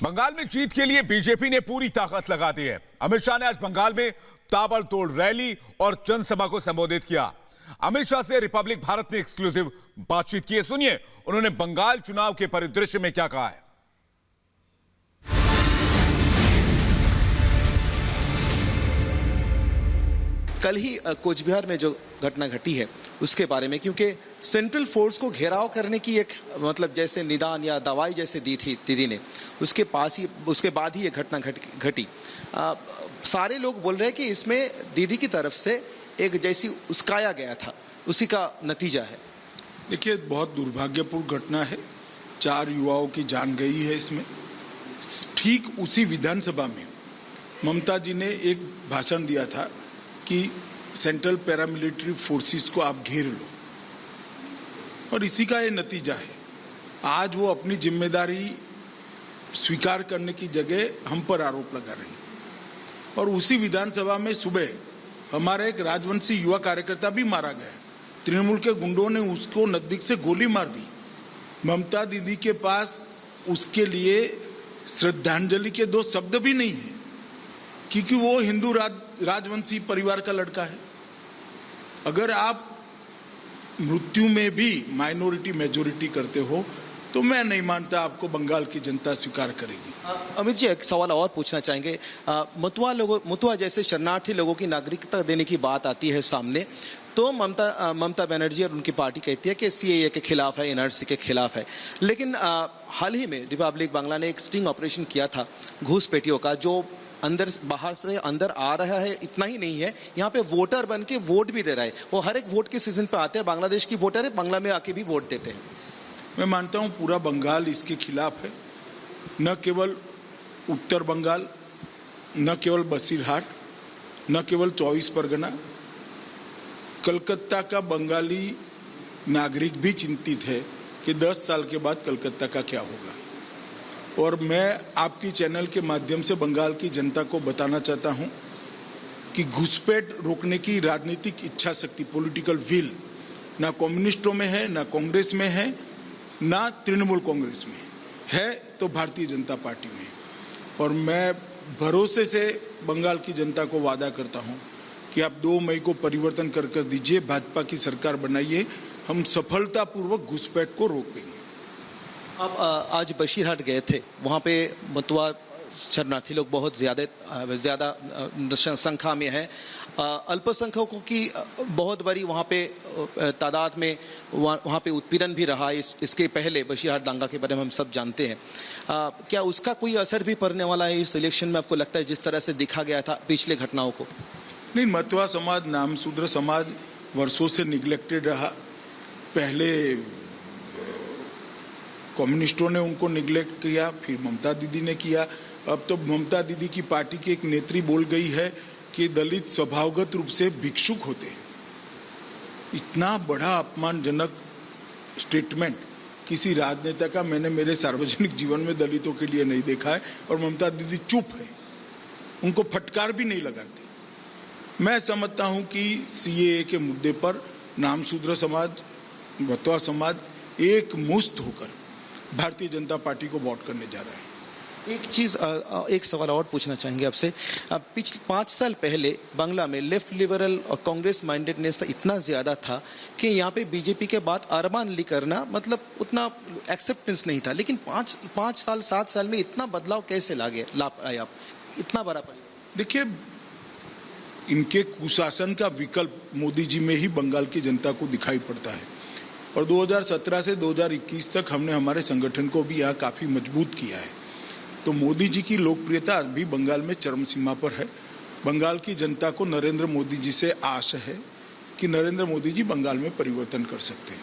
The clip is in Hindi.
बंगाल में जीत के लिए बीजेपी ने पूरी ताकत लगा दी है। अमित शाह ने आज बंगाल में ताबड़तोड़ रैली और जनसभा को संबोधित किया। अमित शाह से रिपब्लिक भारत ने एक्सक्लूसिव बातचीत की है। सुनिए उन्होंने बंगाल चुनाव के परिदृश्य में क्या कहा है। कल ही कोचबिहार में जो घटना घटी है उसके बारे में, क्योंकि सेंट्रल फोर्स को घेराव करने की एक जैसे निदान या दवाई जैसे दी थी दीदी ने, उसके बाद ही ये घटना घटी। सारे लोग बोल रहे हैं कि इसमें दीदी की तरफ से एक जैसी उस्काया गया था, उसी का नतीजा है। देखिए, बहुत दुर्भाग्यपूर्ण घटना है। 4 युवाओं की जान गई है इसमें। ठीक उसी विधानसभा में ममता जी ने एक भाषण दिया था कि सेंट्रल पैरामिलिट्री फोर्सेस को आप घेर लो, और इसी का ये नतीजा है। आज वो अपनी जिम्मेदारी स्वीकार करने की जगह हम पर आरोप लगा रहे हैं। और उसी विधानसभा में सुबह हमारा एक राजवंशी युवा कार्यकर्ता भी मारा गया। तृणमूल के गुंडों ने उसको नजदीक से गोली मार दी। ममता दीदी के पास उसके लिए श्रद्धांजलि के 2 शब्द भी नहीं है, क्योंकि वो हिंदू राजवंशी परिवार का लड़का है। अगर आप मृत्यु में भी माइनॉरिटी मेजॉरिटी करते हो तो मैं नहीं मानता आपको बंगाल की जनता स्वीकार करेगी। अमित जी, एक सवाल और पूछना चाहेंगे। मुतवा जैसे शरणार्थी लोगों की नागरिकता देने की बात आती है सामने, तो ममता बनर्जी और उनकी पार्टी कहती है कि सीएए के खिलाफ है, एनआरसी के खिलाफ है। लेकिन हाल ही में रिपब्लिक बांग्ला ने एक स्टिंग ऑपरेशन किया था घूसपैठियों का, जो बाहर से अंदर आ रहा है। इतना ही नहीं है, यहाँ पे वोटर बन के वोट भी दे रहा है। वो हर एक वोट के सीजन पे आते हैं, बांग्लादेश की वोटर है, बांग्ला में आके भी वोट देते हैं। मैं मानता हूँ पूरा बंगाल इसके खिलाफ है। न केवल उत्तर बंगाल, न केवल बसीरहाट, न केवल 24 परगना, कलकत्ता का बंगाली नागरिक भी चिंतित है कि 10 साल के बाद कलकत्ता का क्या होगा। और मैं आपकी चैनल के माध्यम से बंगाल की जनता को बताना चाहता हूं कि घुसपैठ रोकने की राजनीतिक इच्छा शक्ति, पॉलिटिकल विल, ना कम्युनिस्टों में है, ना कांग्रेस में है, ना तृणमूल कांग्रेस में है, तो भारतीय जनता पार्टी में। और मैं भरोसे से बंगाल की जनता को वादा करता हूं कि आप 2 मई को परिवर्तन कर दीजिए, भाजपा की सरकार बनाइए, हम सफलतापूर्वक घुसपैठ को रोकेंगे। आप आज बशीरहाट गए थे, वहाँ पे मुतवा शरणार्थी लोग बहुत ज़्यादा संख्या में हैं। अल्पसंख्यकों की बहुत बड़ी वहाँ पे तादाद में वहाँ पे उत्पीड़न भी रहा। इसके पहले बशीरहाट दांगा के बारे में हम सब जानते हैं। क्या उसका कोई असर भी पड़ने वाला है इस इलेक्शन में, आपको लगता है, जिस तरह से दिखा गया था पिछले घटनाओं को? नहीं, मतवा समाज, नामशूद्र समाज वर्षों से निग्लेक्टेड रहा। पहले कम्युनिस्टों ने उनको निग्लेक्ट किया, फिर ममता दीदी ने किया। अब तो ममता दीदी की पार्टी की एक नेत्री बोल गई है कि दलित स्वभावगत रूप से भिक्षुक होते हैं। इतना बड़ा अपमानजनक स्टेटमेंट किसी राजनेता का मैंने मेरे सार्वजनिक जीवन में दलितों के लिए नहीं देखा है। और ममता दीदी चुप है, उनको फटकार भी नहीं लगाती। मैं समझता हूं कि सीएए के मुद्दे पर नामशूद्र समाज, मतवा समाज एक मुश्त होकर भारतीय जनता पार्टी को वोट करने जा रहा है। एक सवाल और पूछना चाहेंगे आपसे। पिछले 5 साल पहले बांग्ला में लेफ्ट लिबरल और कांग्रेस माइंडेडनेस इतना ज़्यादा था कि यहाँ पे बीजेपी के बाद अरमान ली करना उतना एक्सेप्टेंस नहीं था। लेकिन 5 साल 7 साल में इतना बदलाव कैसे लाए आप, इतना बड़ा परिवर्तन? देखिए, इनके कुशासन का विकल्प मोदी जी में ही बंगाल की जनता को दिखाई पड़ता है। और 2017 से 2021 तक हमने हमारे संगठन को भी यहाँ काफ़ी मजबूत किया है। तो मोदी जी की लोकप्रियता अभी बंगाल में चरम सीमा पर है। बंगाल की जनता को नरेंद्र मोदी जी से आशा है कि नरेंद्र मोदी जी बंगाल में परिवर्तन कर सकते हैं।